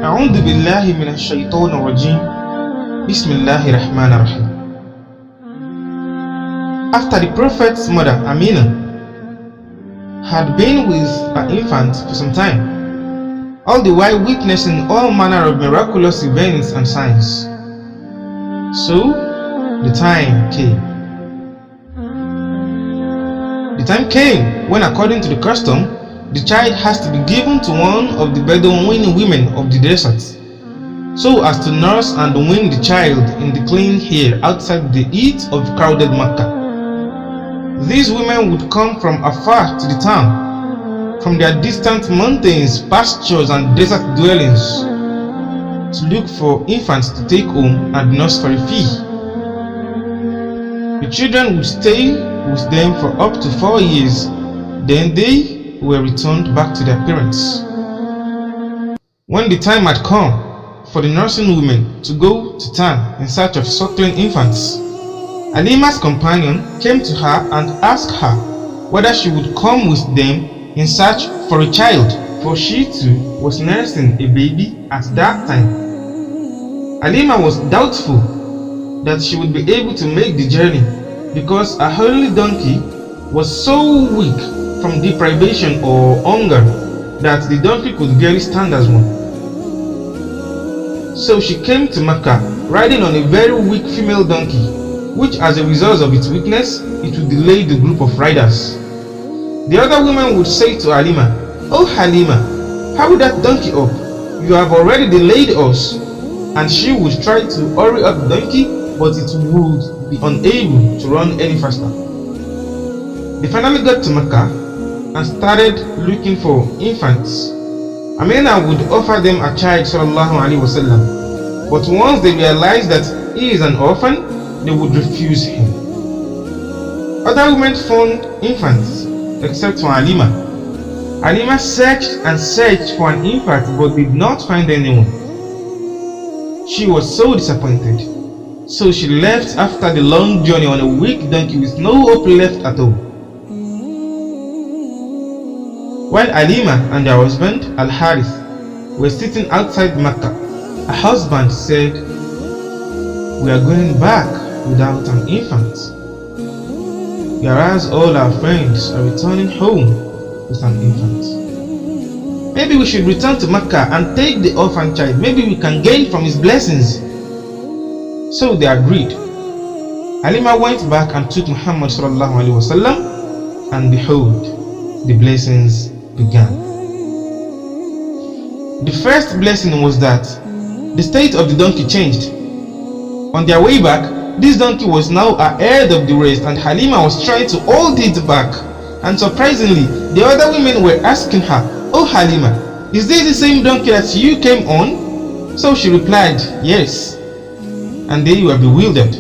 أعوذ بالله من الشيطان الرجيم. بسم الله الرحمن الرحيم. After the Prophet's mother, Amina, had been with her infant for some time, all the while witnessing all manner of miraculous events and signs. So, the time came. The time came when, according to the custom, the child has to be given to one of the Bedouin women of the desert, so as to nurse and wean the child in the clean air outside the heat of crowded Mecca. These women would come from afar to the town, from their distant mountains, pastures and desert dwellings, to look for infants to take home and nurse for a fee. The children would stay with them for up to 4 years, then they were returned back to their parents. When the time had come for the nursing women to go to town in search of suckling infants, Halima's companion came to her and asked her whether she would come with them in search for a child, for she too was nursing a baby at that time. Halima was doubtful that she would be able to make the journey because her only donkey was so weak from deprivation or hunger that the donkey could barely stand as one. So she came to Mecca riding on a very weak female donkey, which as a result of its weakness, it would delay the group of riders. The other women would say to Halima, "Oh Halima, hurry that donkey up, you have already delayed us." And she would try to hurry up the donkey, but it would be unable to run any faster. They finally got to Mecca and started looking for infants. Amina would offer them a child, sallallahu alaihi wasallam, but once they realized that he is an orphan, they would refuse him. Other women found infants except for Halima. Halima searched and searched for an infant but did not find anyone. She was so disappointed, so she left after the long journey on a weak donkey with no hope left at all. While Halima and her husband, Al-Harith, were sitting outside Mecca, her husband said, "We are going back without an infant, whereas all our friends are returning home with an infant. Maybe we should return to Mecca and take the orphan child. Maybe we can gain from his blessings." So they agreed. Halima went back and took Muhammad sallallahu alaihi wasallam, and behold, the blessings began. The first blessing was that the state of the donkey changed. On their way back, this donkey was now ahead of the rest, and Halima was trying to hold it back. And surprisingly, the other women were asking her, "Oh Halima, is this the same donkey that you came on?" So she replied, "Yes." And they were bewildered.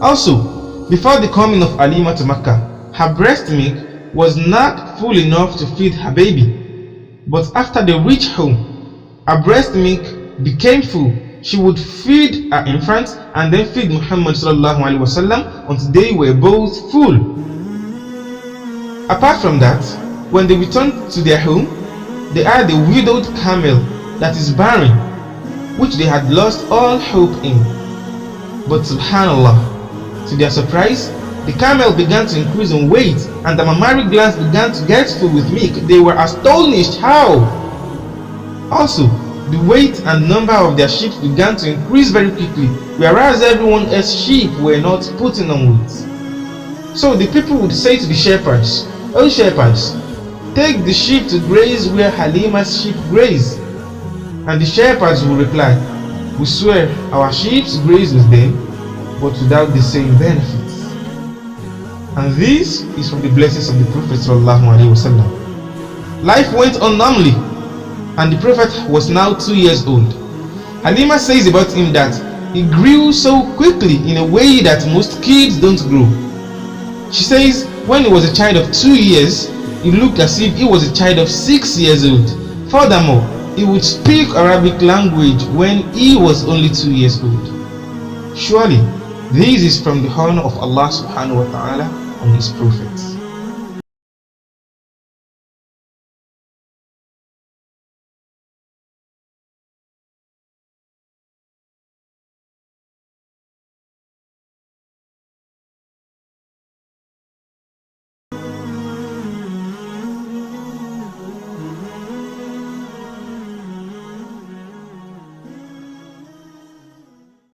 Also, before the coming of Halima to Mecca, her breast milk was not full enough to feed her baby. But after they reached home, her breast milk became full. She would feed her infant and then feed Muhammad sallallahu alaihi wasallam until they were both full. Apart from that, when they returned to their home, they had a widowed camel that is barren, which they had lost all hope in. But subhanallah, to their surprise, the camel began to increase in weight and the mammary glands began to get full with milk. They were astonished. How? Also, the weight and number of their sheep began to increase very quickly, whereas everyone else's sheep were not putting on weight. So the people would say to the shepherds, "Oh shepherds, take the sheep to graze where Halima's sheep graze." And the shepherds would reply, "We swear our sheep graze with them, but without the same benefits." And this is from the blessings of the Prophet sallallahu alaihi wasallam. Life went on normally, and the Prophet was now 2 years old. Halima says about him that he grew so quickly in a way that most kids don't grow. She says when he was a child of 2 years, he looked as if he was a child of 6 years old. Furthermore, he would speak Arabic language when he was only 2 years old. Surely, this is from the honor of Allah subhanahu wa ta'ala on his prophets.